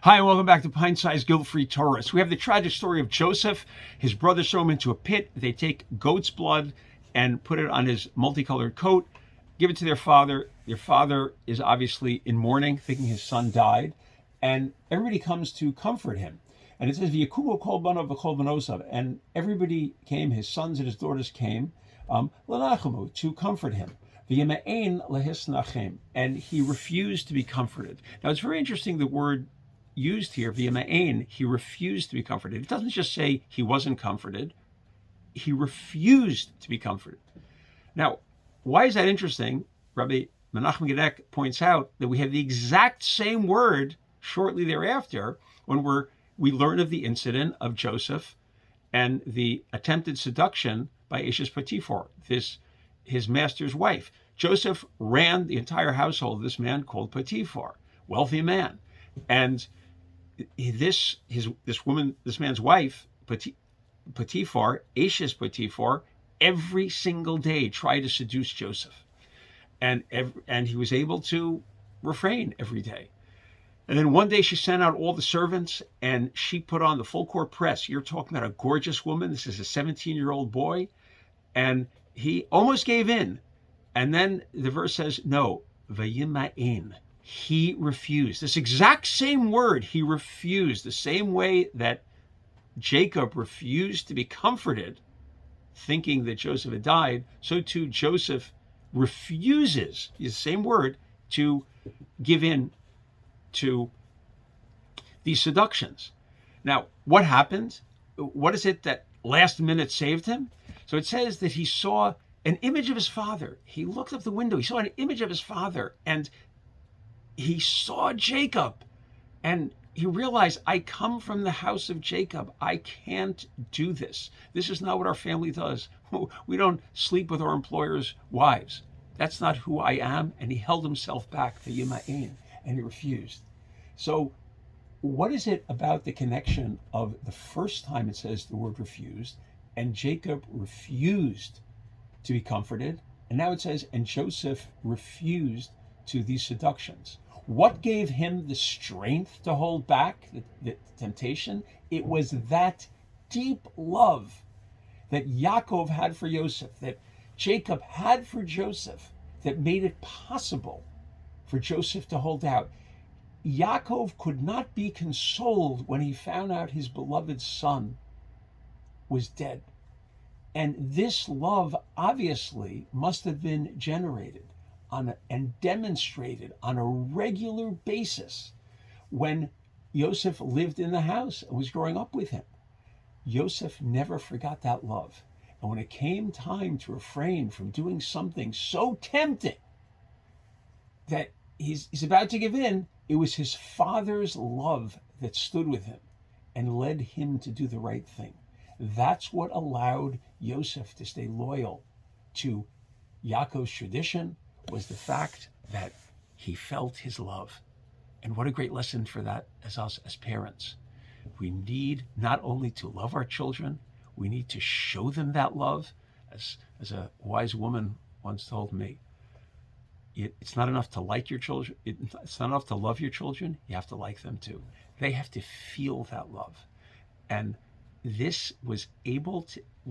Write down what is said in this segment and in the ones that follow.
Hi, and welcome back to Pint-Sized Guilt-Free Torah. So we have the tragic story of Joseph. His brothers throw him into a pit. They take goat's blood and put it on his multicolored coat, give it to their father. Their father is obviously in mourning, thinking his son died, and everybody comes to comfort him. And it says, "V'yakumu kol banav v'kol banosav," and everybody came, his sons and his daughters came, l'nachamu, to comfort him. V'yama'ein lehisnachem, and he refused to be comforted. Now it's very interesting, the word used here, v'yama'ein, he refused to be comforted. It doesn't just say he wasn't comforted, he refused to be comforted. Now, why is that interesting? Rabbi Menachem Gedek points out that we have the exact same word shortly thereafter when we learn of the incident of Joseph and the attempted seduction by Ishes Potiphar, his master's wife. Joseph ran the entire household of this man called Potiphar, wealthy man. And this man's wife, Potiphar, Ishes Potiphar, every single day tried to seduce Joseph. And he was able to refrain every day. And then one day she sent out all the servants and she put on the full court press. You're talking about a gorgeous woman. This is a 17-year-old boy. And he almost gave in. And then the verse says, no, vayima'in. He refused. This exact same word, he refused. The same way that Jacob refused to be comforted, thinking that Joseph had died, so too Joseph refuses, the same word, to give in to these seductions. Now, what happened? What is it that last minute saved him? So it says that he saw an image of his father. He looked up the window. He saw an image of his father, and he saw Jacob, and he realized, I come from the house of Jacob. I can't do this. This is not what our family does. We don't sleep with our employers' wives. That's not who I am. And he held himself back, the Yima'in, and he refused. So what is it about the connection of the first time it says the word refused, and Jacob refused to be comforted, and now it says, and Joseph refused to these seductions? What gave him the strength to hold back the temptation? It was that deep love that Yaakov had for Joseph, that Jacob had for Joseph, that made it possible for Joseph to hold out. Yaakov could not be consoled when he found out his beloved son was dead. And this love obviously must have been generated and demonstrated on a regular basis when Joseph lived in the house and was growing up with him. Joseph never forgot that love. And when it came time to refrain from doing something so tempting that he's about to give in, it was his father's love that stood with him and led him to do the right thing. That's what allowed Joseph to stay loyal to Yaakov's tradition, was the fact that he felt his love. And what a great lesson for that as us as parents. We need not only to love our children, we need to show them that love. As a wise woman once told me, it's not enough to like your children. It's not enough to love your children. You have to like them too. They have to feel that love. And this was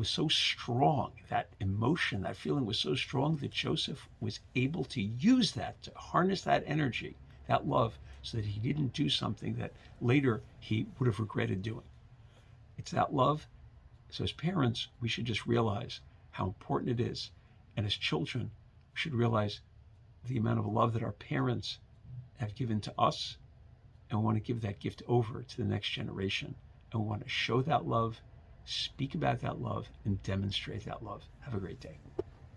so strong, that emotion, that feeling was so strong that Joseph was able to use that, to harness that energy, that love, so that he didn't do something that later he would have regretted doing. It's that love. So as parents, we should just realize how important it is. And as children, we should realize the amount of love that our parents have given to us, and we want to give that gift over to the next generation. And we want to show that love, speak about that love, and demonstrate that love. Have a great day.